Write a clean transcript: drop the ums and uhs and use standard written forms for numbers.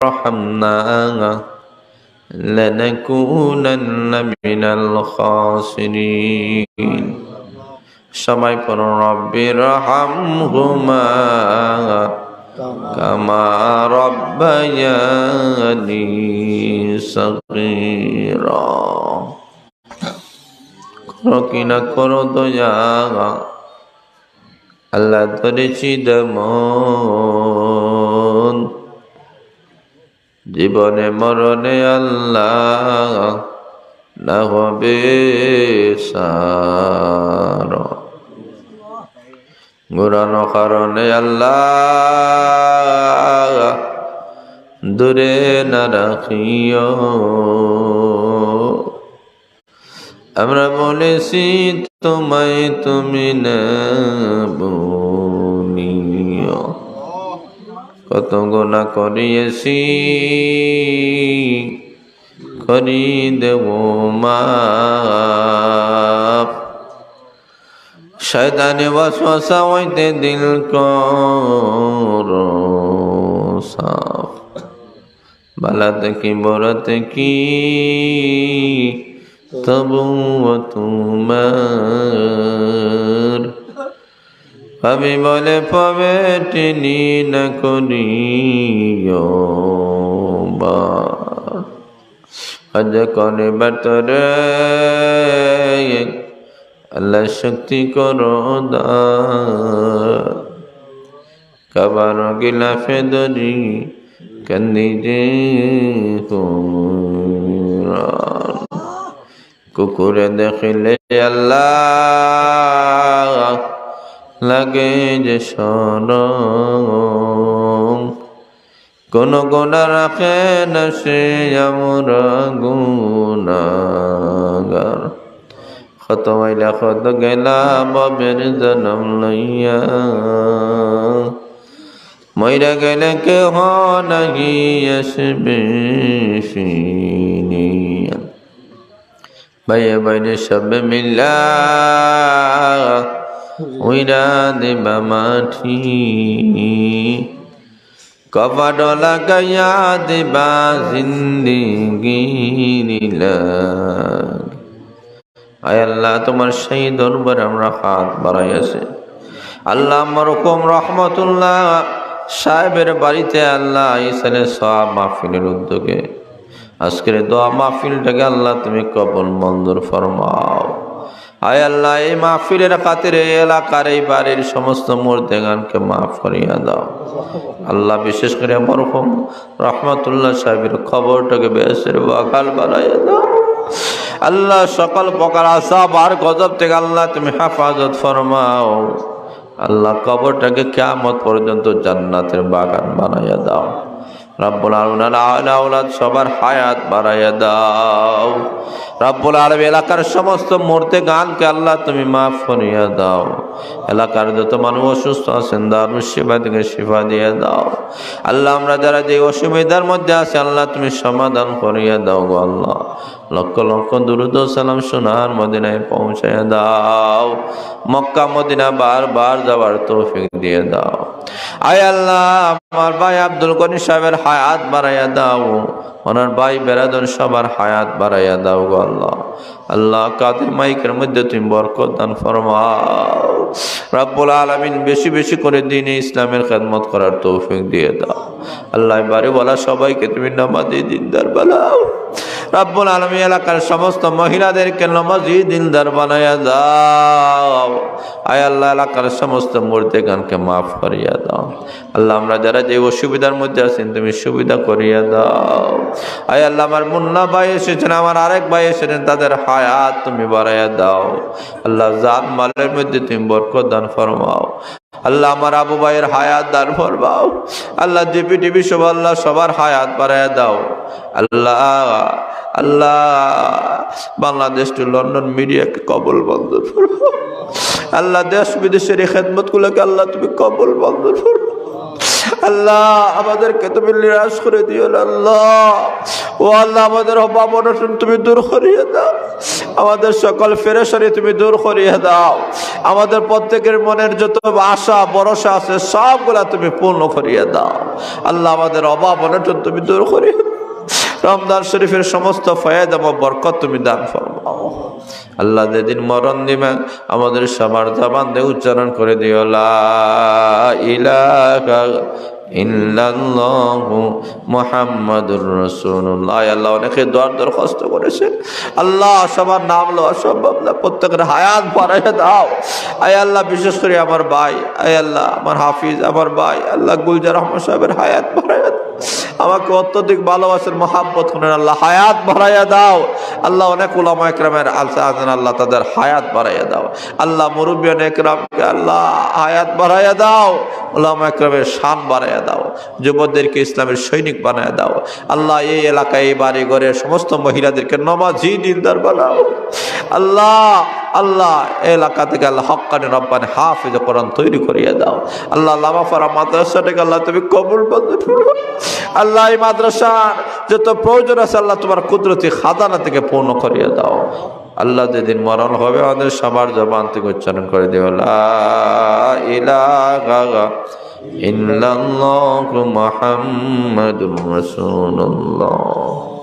وارحمنا لنكونن من الخاسرين সবাই পড়ুন রব্বির হামহুমা কামা রব্বায়ানি সগীরা। করো কিনা করো দয়া আল্লাহ ধরেছি দমন, জীবনে মরণে আল্লাহ না হবে সার, গুরানো কারণে আল্লাহ দূরে না রাখিও। আমরা বলেছি তোমায় তুমি না বলিও, কত গুনাহ করিয়েছি করি দেব মাফ। শয়তানি ওয়াসওয়াসা হইতে দিল করো সাফ, বালাতে কি বরাতে কি তবু তোমার, আমি বলে পাবে টিনি না করিও আজ কনে বাতরে আল্লাহ শক্তি করো কাবার গিলাফে দরি কান্দি যে কুকুরে দেখিলে আল্লাহ লাগে যে শরম, কোন গুনাহ রাখে না সে আমরা গুনাহগার। কত মাইলা কত গেলা বাবের জন্ম লইয়া, মইরা গেলে কেহ নাহি আসবে ফিরিয়া। ভাইয়ে ভাইরে সবে মিলা উইরা দেবা মাটি, কপাট লাগাইয়া দেবা জিন্দিগি নিলাগ। আয় আল্লাহ তোমার সেই দরবারে আমরা হাত বাড়াই আছে। আল্লাহ মরহুম রহমতুল্লাহ সাহেবের বাড়িতে আল্লাহ ইসালে সওয়াব মাহফিলের উদ্যোগে আজকের দোয়া মাহফিলটাকে আল্লাহ তুমি কবুল মঞ্জুর ফরমাও। আয় আল্লাহ এই মাহফিলের খাতিরে এলাকার এই বাড়ির সমস্ত মুর্দেগানকে মাফ করিয়া দাও আল্লাহ। বিশেষ করে মরহুম রহমতুল্লাহ সাহেবের খবরটাকে বেহেশতের বাগান বানাইয়া দাও আল্লাহ। সকল প্রকার আযাব আর গজব থেকে আল্লাহ তুমি হেফাজত ফরমাও আল্লাহ। কবরটাকে কিয়ামত পর্যন্ত জান্নাতের বাগান বানাইয়া দাও রব্বুল আলামিন। আওলাদ সবার হায়াত বাড়াইয়া দাও রব্বুল আলামিন। এলাকার সমস্ত মুর্দেগানকে আল্লাহ তুমি মাফ করিয়া দাও। এলাকার যত মানুষ অসুস্থ আছেন দারুস শিফা থেকে শিফা দিয়ে দাও আল্লাহ। আমরা যারা যে অসুবিধার মধ্যে আছি আল্লাহ তুমি সমাধান করিয়া দাও গো আল্লাহ। লক্ষ লক্ষ দুরূদ ও সালাম সোনার মদিনায় পৌঁছাইয়া দাও। মক্কা মদিনা বারবার যাওয়ার তৌফিক দিয়ে দাও। আয় আল্লাহ আমার ভাই আব্দুল গনি সাহেবের হায়াত বাড়াইয়া দাও, ওনার ভাই বেরাদর সবার হায়াত বাড়াইয়া দাও গো আল্লাহ। আল্লাহ কাদের মাইকের মধ্যে তুমি বরকত দান ফরমাও রব্বুল আলামিন। বেশি বেশি করে দ্বীনে ইসলামের খেদমত করার তৌফিক দিয়ে দাও আল্লাহ। বাড়িওয়ালা সবাইকে তুমি নামাজি দিনদার বানাও রব্বুল আলামিন। এলাকার সমস্ত মহিলাদেরকে নামাজি দিনদার বানাইয়া দাও আয় আল্লাহ। এলাকার সমস্ত মুর্দেগানকে মাফ করিয়া দাও আল্লাহ। আমরা যারা যে অসুবিধার মধ্যে আছেন তুমি সুবিধা করিয়া দাও আয় আল্লাহ। আমার মুন্না ভাই এসেছেন, আমার আরেক ভাই এসেছেন, তাদের হায়াত তুমি বাড়াইয়া দাও আল্লাহ। জান মালের মধ্যে তুমি বরকত দান ফরমাও আল্লাহ। আমার আবু ভাইয়ের হায়াত দান ফরমাও আল্লাহ। জিপি টিভি সব আল্লাহ সবার হায়াত বাড়াইয়া দাও আল্লাহ। আল্লাহ বাংলাদেশ টু লন্ডন মিডিয়াকে কবুল মঞ্জুর ফরমাও আল্লাহ। দেশ বিদেশের এই খেদমত গুলোকে আল্লাহ তুমি কবুল মঞ্জুর ফরমাও আল্লাহ আমাদেরকে তুমি নিরাশ করে দিও না আল্লাহ। ও আল্লাহ আমাদের অভাব অনটন তুমি দূর করিয়ে দাও, আমাদের সকল পেরেশানি তুমি দূর করিয়ে দাও, আমাদের প্রত্যেকের মনের যত আশা ভরসা আছে সবগুলা তুমি পূর্ণ করিয়ে দাও আল্লাহ। আমাদের অভাব অনটন তুমি দূর করিয়ে দাও। রমজান শরীফের সমস্ত ফায়দা এবং বরকত তুমি দান ফরমাও আল্লাহ। যেদিন মরণ দিবে আমাদের সবার জবান দিয়ে উচ্চারণ করে দিও লা ইলাহা ইল্লাল্লাহু মুহাম্মাদুর রাসূলুল্লাহ। আল্লাহ অনেকে দোয়ার দরখাস্ত করেছেন আল্লাহ, সবার নাম লওয়া সম্ভব না, প্রত্যেকের হায়াত বাড়াইয়া দাও আয় আল্লাহ। বিশেষ করে আমার ভাই আয় আল্লাহ, আমার হাফিজ আমার ভাই আল্লাহ গুলজার রহমান সাহেবের হায়াত বাড়াইয়া দাও। আমাকে অত্যধিক ভালোবাসেন, মহাব্বত করেন আল্লাহ, হায়াত বাড়াইয়া দাও আল্লাহ। অনেক উলামা একরামের আছেন আল্লাহ, তাদের হায়াত বাড়াইয়া দাও আল্লাহ। মুরব্বিয়ান একরামকে আল্লাহ হায়াত বাড়াইয়া দাও, উলামা একরামের শান বাড়াইয়া দাও, যুবকদেরকে ইসলামের সৈনিক বানায় দাও আল্লাহ। এই এলাকায় এই বাড়ি ঘরের সমস্ত মহিলাদেরকে নমাজি দিনদার বানাও আল্লাহ। আল্লাহ এলাকা থেকে আল্লাহ হক্কানি রব্বানি হাফিজ কোরআন তৈরি করিয়ে দাও আল্লাহ। লামাফারা মাদ্রাসাটাকে আল্লাহ তুমি কবুল বন্ধ করো আল্লাহ। এই মাদ্রাসার যত প্রয়োজন আছে আল্লাহ তোমার কুদরতি খাজানা থেকে পূর্ণ করিয়ে দাও আল্লাহ। যেদিন মরণ হবে আমাদের সবার জবান থেকে উচ্চারণ করে দিও লা ইলাহা ইল্লাল্লাহু মুহাম্মাদুর রাসূলুল্লাহ।